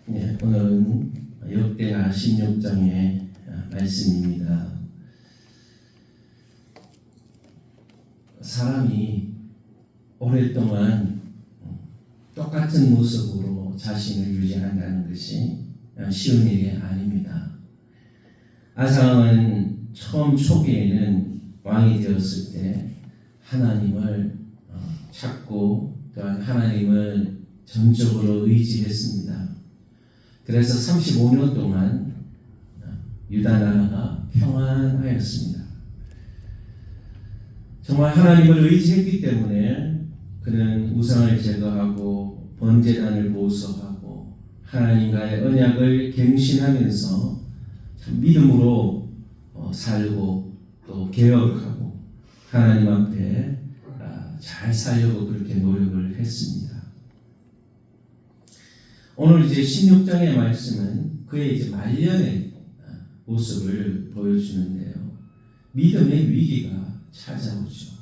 네, 오늘은 역대하 16장의 말씀입니다. 사람이 오랫동안 똑같은 모습으로 자신을 유지한다는 것이 쉬운 일이 아닙니다. 아상은 처음 초기에는 왕이 되었을 때 하나님을 찾고 또한 하나님을 전적으로 의지했습니다. 그래서 35년 동안 유다 나라가 평안하였습니다. 정말 하나님을 의지했기 때문에 그는 우상을 제거하고 번제단을 보수하고 하나님과의 언약을 갱신하면서 참 믿음으로 살고 또 개혁하고 하나님 앞에 잘 살려고 그렇게 노력을 했습니다. 오늘 이제 16장의 말씀은 그의 이제 말년의 모습을 보여주는데요. 믿음의 위기가 찾아오죠.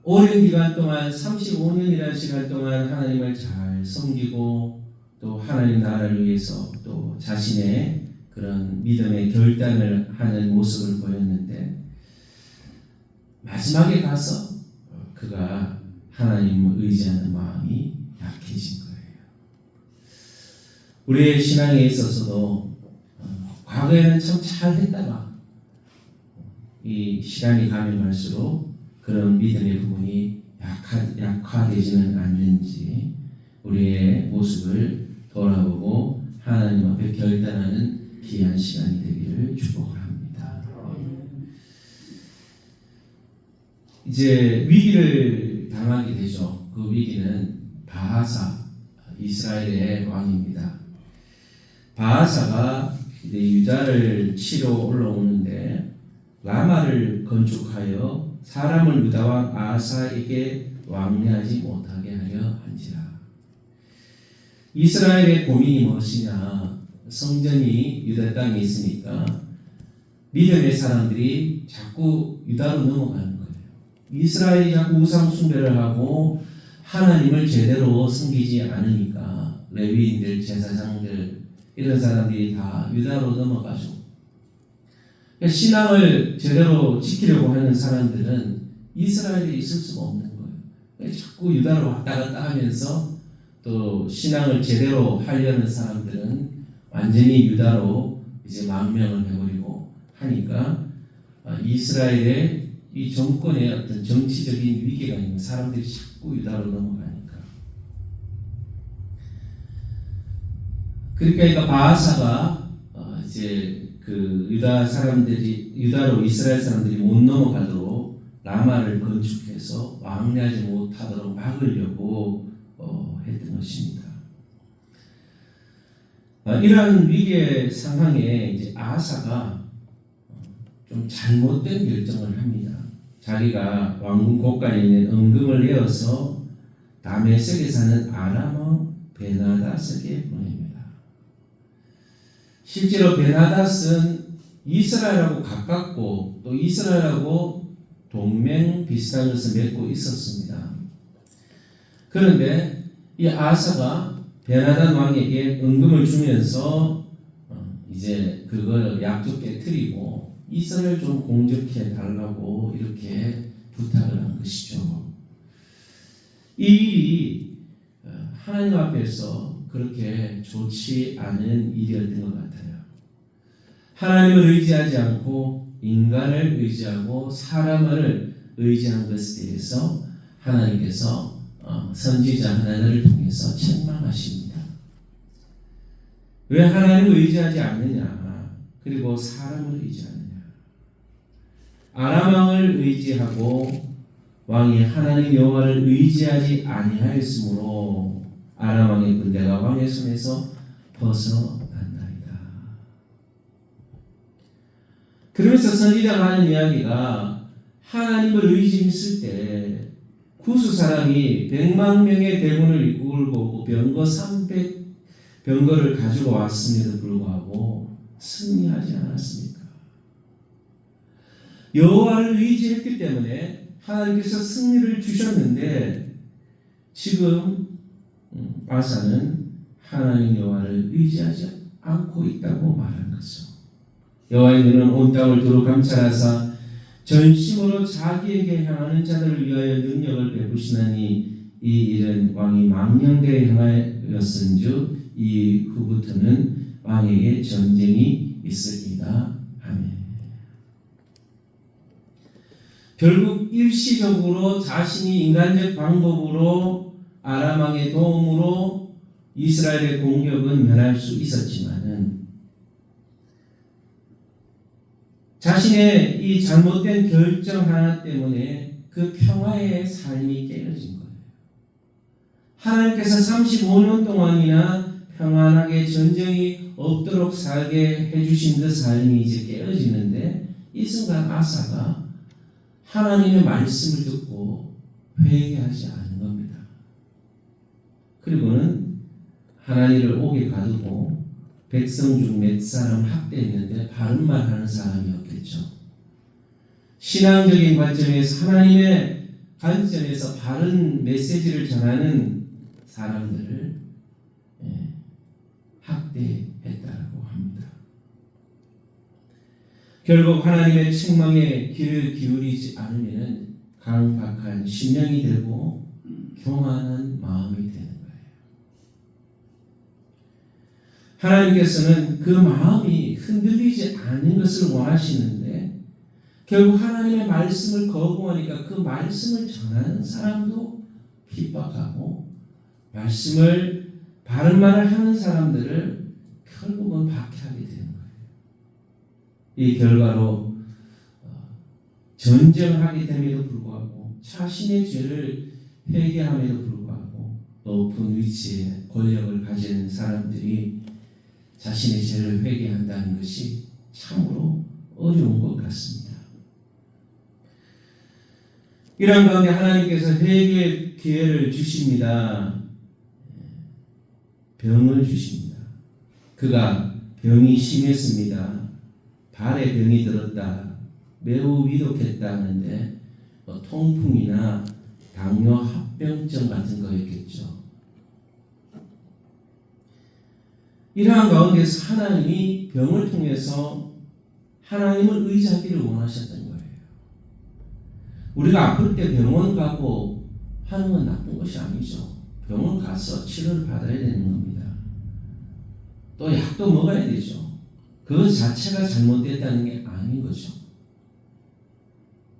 오랜 기간 동안 35년이라는 시간 동안 하나님을 잘 섬기고 또 하나님 나라를 위해서 또 자신의 그런 믿음의 결단을 하는 모습을 보였는데 마지막에 가서 그가 하나님을 의지하는 마음이 약해진 거예요. 우리의 신앙에 있어서도 과거에는 참 잘했다가 이 시간이 가면 갈수록 그런 믿음의 부분이 약화되지는 않는지 우리의 모습을 돌아보고 하나님 앞에 결단하는 귀한 시간이 되기를 축복을 합니다. 이제 위기를 당하게 되죠. 그 위기는 바하사 이스라엘의 왕입니다. 바하사가 유다를 치러 올라오는데 라마를 건축하여 사람을 유다왕 아사에게 왕래하지 못하게 하려 한지라. 이스라엘의 고민이 무엇이냐? 성전이 유다 땅에 있으니까 믿음의 사람들이 자꾸 유다로 넘어가는 거예요. 이스라엘이 자꾸 우상 숭배를 하고 하나님을 제대로 섬기지 않으니까 레위인들, 제사장들 이런 사람들이 다 유다로 넘어가죠. 신앙을 제대로 지키려고 하는 사람들은 이스라엘에 있을 수가 없는 거예요. 자꾸 유다로 왔다 갔다 하면서 또 신앙을 제대로 하려는 사람들은 완전히 유다로 이제 망명을 해버리고 하니까 이스라엘의 이 정권의 어떤 정치적인 위기가 있는 사람들이 자꾸 유다로 넘어가니까. 그러니까 바하사가 이제 그 유다 사람들이 유다로 이스라엘 사람들이 못 넘어가도록 라마를 건축해서 왕래하지 못하도록 막으려고 했던 것입니다. 이러한 위기의 상황에 이제 아하사가 좀 잘못된 결정을 합니다. 자기가 왕궁 곳간에 있는 은금을 내어서 다메섹에 사는 아람 베나닷에게 보냅니다. 실제로 베나닷은 이스라엘하고 가깝고 또 이스라엘하고 동맹 비슷한 것을 맺고 있었습니다. 그런데 이 아하사가 베나닷 왕에게 은금을 주면서 이제 그걸 약속 깨뜨리고 이스라엘 좀 공격해 달라고 이렇게 부탁을 한 것이죠. 이 일이 하나님 앞에서 그렇게 좋지 않은 일이었던 것 같아요. 하나님을 의지하지 않고 인간을 의지하고 사람을 의지한 것에 대해서 하나님께서 선지자 하나님을 통해서 책망하십니다. 왜 하나님을 의지하지 않느냐? 그리고 사람을 의지하느냐? 아람 왕을 의지하고 왕이 하나님 여호와를 의지하지 아니하였으므로 아람 왕의 군대가 왕의 손에서 벗어난나이다. 그러면서 선지자가 하는 이야기가 하나님을 의지했을 때 구수 사람이 100만 명의 대군을 이끌고 병거 300병거를 가지고 왔음에도 불구하고 승리하지 않았습니까? 여호와를 의지했기 때문에 하나님께서 승리를 주셨는데 지금 아사는 하나님 여호와를 의지하지 않고 있다고 말하는 것이죠. 여호와의 눈은 온 땅을 두루 감찰하사 전심으로 자기에게 향하는 자들을 위하여 능력을 베푸시나니 이 일은 왕이 망령되게 행하였은즉 이후부터는 왕에게 전쟁이 있으리이다. 아멘. 결국 일시적으로 자신이 인간적 방법으로 아람 왕의 도움으로 이스라엘의 공격은 면할 수 있었지만은 자신의 이 잘못된 결정 하나 때문에 그 평화의 삶이 깨어진 거예요. 하나님께서 35년 동안이나 평안하게 전쟁이 없도록 살게 해주신 그 삶이 이제 깨어지는데 이 순간 아사가 하나님의 말씀을 듣고 회개하지 않은 겁니다. 그리고는 하나님을 옥에 가두고 백성 중 몇 사람 학대했는데 바른 말 하는 사람이었겠죠. 신앙적인 관점에서 하나님의 관점에서 바른 메시지를 전하는 사람들을 학대했다라고 합니다. 결국 하나님의 책망에 귀를 기울이지 않으면 강박한 심령이 되고 교만한 마음이 되는 거예요. 하나님께서는 그 마음이 흔들리지 않는 것을 원하시는데 결국 하나님의 말씀을 거부하니까 그 말씀을 전하는 사람도 핍박하고 말씀을 바른 말을 하는 사람들을 결국은 박해하게 되는 거예요. 이 결과로 전쟁하게 됨에도 불구하고 자신의 죄를 회개함에도 불구하고 높은 위치에 권력을 가지는 사람들이 자신의 죄를 회개한다는 것이 참으로 어려운 것 같습니다. 이런 가운데 하나님께서 회개의 기회를 주십니다. 병을 주십니다. 그가 병이 심했습니다. 발에 병이 들었다. 매우 위독했다 하는데 통풍이나 당뇨 합병증 같은 거였겠죠. 이러한 가운데서 하나님이 병을 통해서 하나님을 의지하기를 원하셨던 거예요. 우리가 아플 때 병원 가고 하는 건 나쁜 것이 아니죠. 병원 가서 치료를 받아야 되는 겁니다. 또 약도 먹어야 되죠. 그 자체가 잘못됐다는 게 아닌 거죠.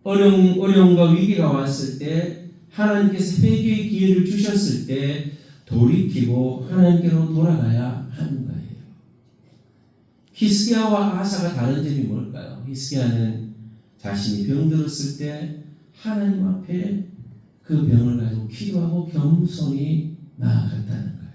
어려움과 위기가 왔을 때 하나님께서 회개의 기회를 주셨을 때 돌이키고 하나님께로 돌아가야 하는 거예요. 히스기야와 아사가 다른 점이 뭘까요? 히스기야는 자신이 병들었을 때 하나님 앞에 그 병을 가지고 기도하고 겸손히 나아갔다는 거예요.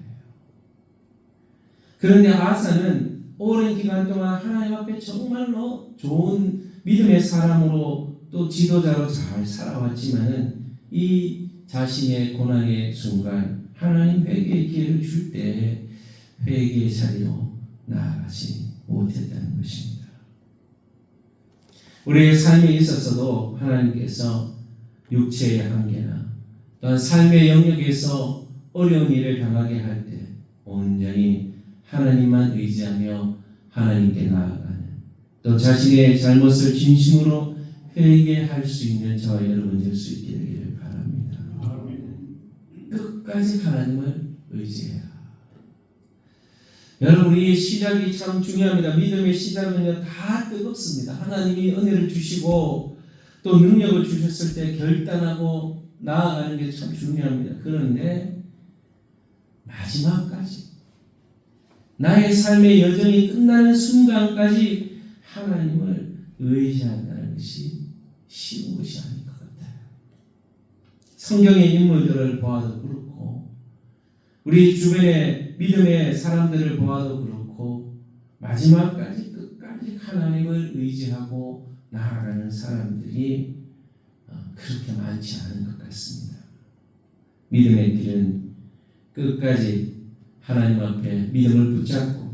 그런데 아사는 오랜 기간 동안 하나님 앞에 정말로 좋은 믿음의 사람으로 또 지도자로 잘 살아왔지만은 이 자신의 고난의 순간 하나님 회개의 기회를 줄 때 회개의 자리로 나아가지 못했다는 것입니다. 우리의 삶에 있어서도 하나님께서 육체의 한계나 또한 삶의 영역에서 어려운 일을 당하게 할 때 온전히 하나님만 의지하며 하나님께 나아가는 또 자신의 잘못을 진심으로 회개할 수 있는 저와 여러분 될 수 있게 되기를 바랍니다. 끝까지 하나님을 의지해라. 여러분, 이 시작이 참 중요합니다. 믿음의 시작은요 다 뜨겁습니다. 하나님이 은혜를 주시고 또 능력을 주셨을 때 결단하고 나아가는 게 참 중요합니다. 그런데 마지막까지 나의 삶의 여정이 끝나는 순간까지 하나님을 의지한다는 것이 쉬운 것이 아닌 것 같아요. 성경의 인물들을 보아도 그렇고 우리 주변의 믿음의 사람들을 보아도 그렇고 마지막까지 끝까지 하나님을 의지하고 나아가는 사람들이 그렇게 많지 않은 것 같습니다. 믿음의 길은 끝까지 하나님 앞에 믿음을 붙잡고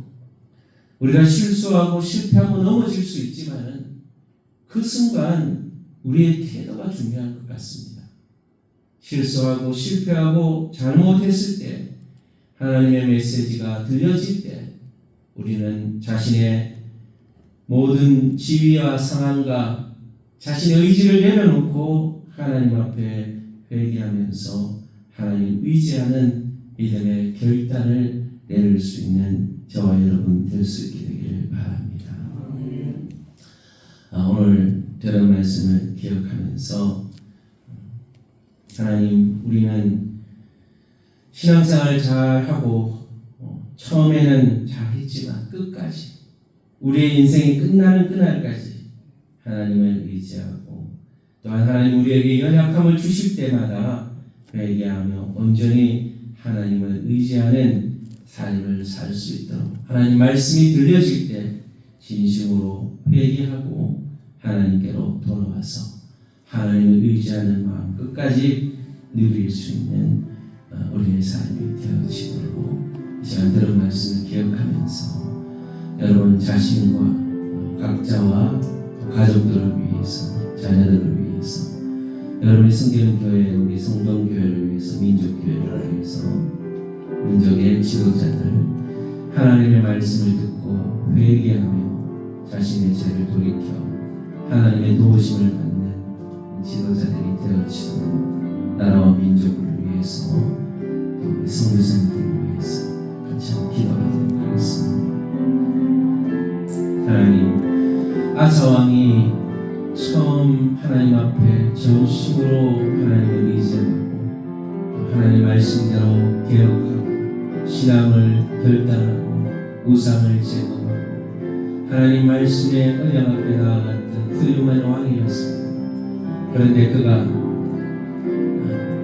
우리가 실수하고 실패하고 넘어질 수 있지만은 그 순간 우리의 태도가 중요한 것 같습니다. 실수하고 실패하고 잘못했을 때 하나님의 메시지가 들려질 때 우리는 자신의 모든 지위와 상황과 자신의 의지를 내려놓고 하나님 앞에 회개하면서 하나님 의지하는 믿음의 결단을 내릴 수 있는 저와 여러분 될 수 있게 되기를 바랍니다. 오늘 들은 말씀을 기억하면서 하나님, 우리는 신앙생활을 잘하고 처음에는 잘했지만 끝까지 우리의 인생이 끝나는 그날까지 하나님을 의지하고 또한 하나님 우리에게 연약함을 주실 때마다 회개하며 온전히 하나님을 의지하는 삶을 살 수 있도록 하나님 말씀이 들려질 때 진심으로 회개하고 하나님께로 돌아와서 하나님을 의지하는 마음 끝까지 누릴 수 있는 우리의 삶이 되어지도록 이 시간 들은 말씀을 기억하면서 여러분 자신과 각자와 가족들을 위해서 자녀들을 위해서 여러분이 섬기는 교회 우리 성동교회를 위해서 민족교회를 위해서 민족의 지도자들 하나님의 말씀을 듣고 회개하며 자신의 죄를 돌이켜 하나님의 도우심을 받는 지도자들이 되어지도록 나라와 민족을 위해서 또 우리 성교사님들을 위해서 같이 한번 기도하도록 하겠습니다. 하나님, 아사왕이 처음 하나님 앞에 전심으로 하나님을 의지하고 하나님 말씀대로 개혁하고 신앙을 결단하고 우상을 제거하고 하나님 말씀의 언약 앞에 나아갔던 훌륭한 왕이었습니다. 그런데 그가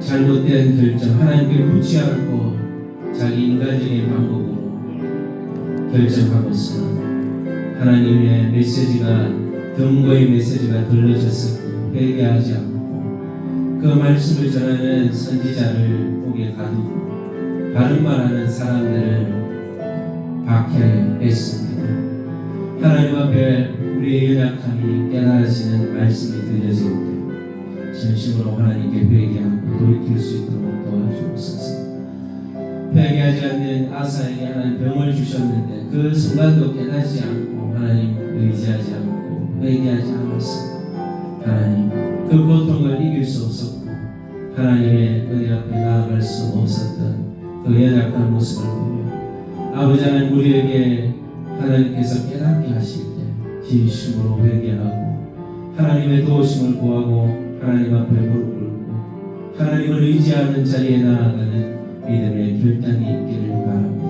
잘못된 결정, 하나님께 묻지 않고 자기 인간적인 방법으로 결정하고서 하나님의 메시지가 경고의 메시지가 들려졌을 때 회개하지 않고 그 말씀을 전하는 선지자를 목에 가두고 바른 말하는 사람들을 박해했습니다. 하나님 앞에 우리의 연약함이 깨달아지는 말씀이 들려질 때 진심으로 하나님께 회개하고 돌이킬 수 있도록 도와주옵소서. 회개하지 않는 아사에게 하나님 병을 주셨는데 그 순간도 깨닫지 않고 하나님 의지하지 않고 회개하지 않았습니다. 하나님 그 고통을 이길 수 없었고 하나님의 은혜 앞에 나아갈 수 없었던 그 연약한 모습을 보며 아버지 하나님 우리에게 하나님께서 깨닫게 하실 때 진심으로 회개하고 하나님의 도우심을 구하고 하나님 앞에 무릎 꿇고 하나님을 의지하는 자리에 나아가는 믿음의 결단이 있기를 바랍니다.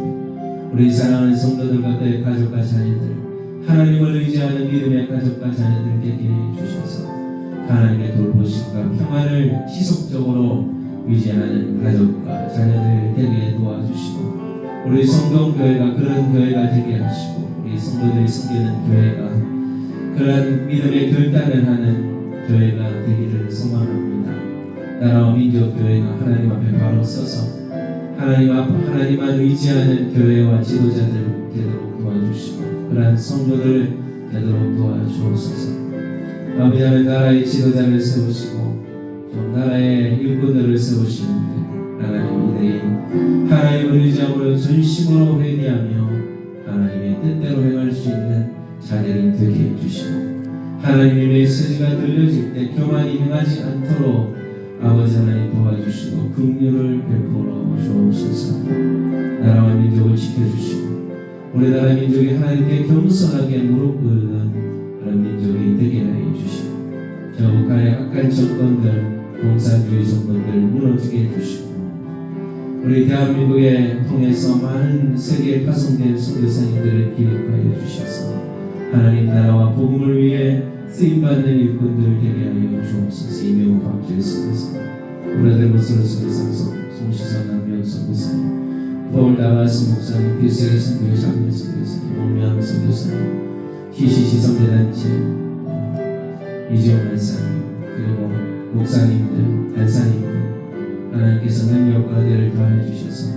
우리 사랑하는 성도들과 그의 가족과 자녀들 하나님을 의지하는 믿음의 가족과 자녀들 되게 해주셔서 하나님의 돌보심과 평안을 지속적으로 유지하는 가족과 자녀들 되게 도와주시고 우리 성동교회가 그런 교회가 되게 하시고 우리 성도들이 섬기는 교회가 그런 믿음의 결단을 하는 교회가 되기를 소망합니다. 나라와 민족교회가 하나님 앞에 바로 서서 하나님만 의지하는 교회와 지도자들 되도록 도와주시고 그러한 성도들 되도록 도와주옵소서. 아버지 하나님 나라의 지도자를 세우시고 또 나라의 일꾼들을 세우시는데 하나님 이들이 하나님을 의지함으로 전심으로 회개하며 하나님의 뜻대로 행할 수 있는 자들이 되게 해주시고 하나님의 메시지가 들려질 때 교만이 행하지 않도록 아버지 하나님 도와주시고 긍휼을 베풀어 주옵소서. 나라와 민족을 지켜주시고 우리나라 민족이 하나님께 겸손하게 무릎 꿇는 그런 민족이 되게 하여 주시고 저 북한의 악한 정권들 공산주의 정권들 무너지게 해주시고 우리 대한민국에 통해서 많은 세계에 파송된 선교사님들을 기억하여 주셔서 하나님 나라와 복음을 위해 쓰임받는 일꾼들 되게 하여 주옵소서. 이명호 박주일 선교사 브라더 모스로 선교사 송시선 남명 선교사님 서울 다바스 목사님, 필세계 선교사, 장례 선교사님, 목명 선교사님, 희시시 선교단체 이재용 간사님, 그리고 목사님들, 간사님들 하나님께서 능력과 은혜를 더하여 주셔서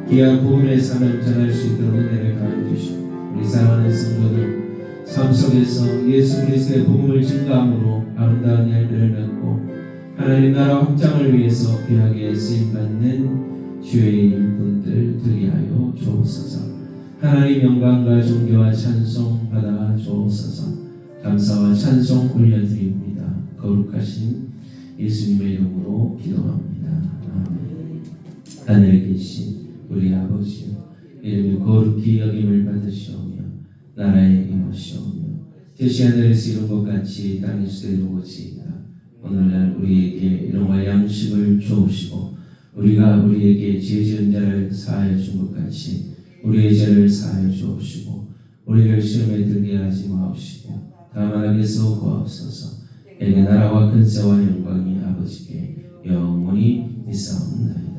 귀한 복음의 삶을 전할 수 있도록 은혜를 더하여 주시고 우리 사랑하는 성도들 삶 속에서 예수 그리스도의 복음을 증거함으로 아름다운 열매를 맺고 하나님 나라 확장을 위해서 귀하게 쓰임받는 주의 일꾼들 되게 하나님 영광과 존귀와 찬송 받아 주옵소서. 감사와 찬송 올려드립니다. 거룩하신 예수님의 이름으로 기도합니다. 아멘. 하늘에 계신 우리 아버지여, 이름이 거룩히 여김을 받으시오며 나라에 임하시오며 뜻이 하늘에서 이룬 것 같이 땅에서도 이루어지이다. 오늘날 우리에게 일용할 양식을 주옵시고 우리가 우리에게 죄 지은 자를 사하여 준 것 같이 우리의 죄를 사하여 주옵시고 우리를 시험에 들게 하지 마옵시고 다만 악에서 구하옵소서. 내게 나라와 근세와 영광이 아버지께 영원히 있사옵나이다.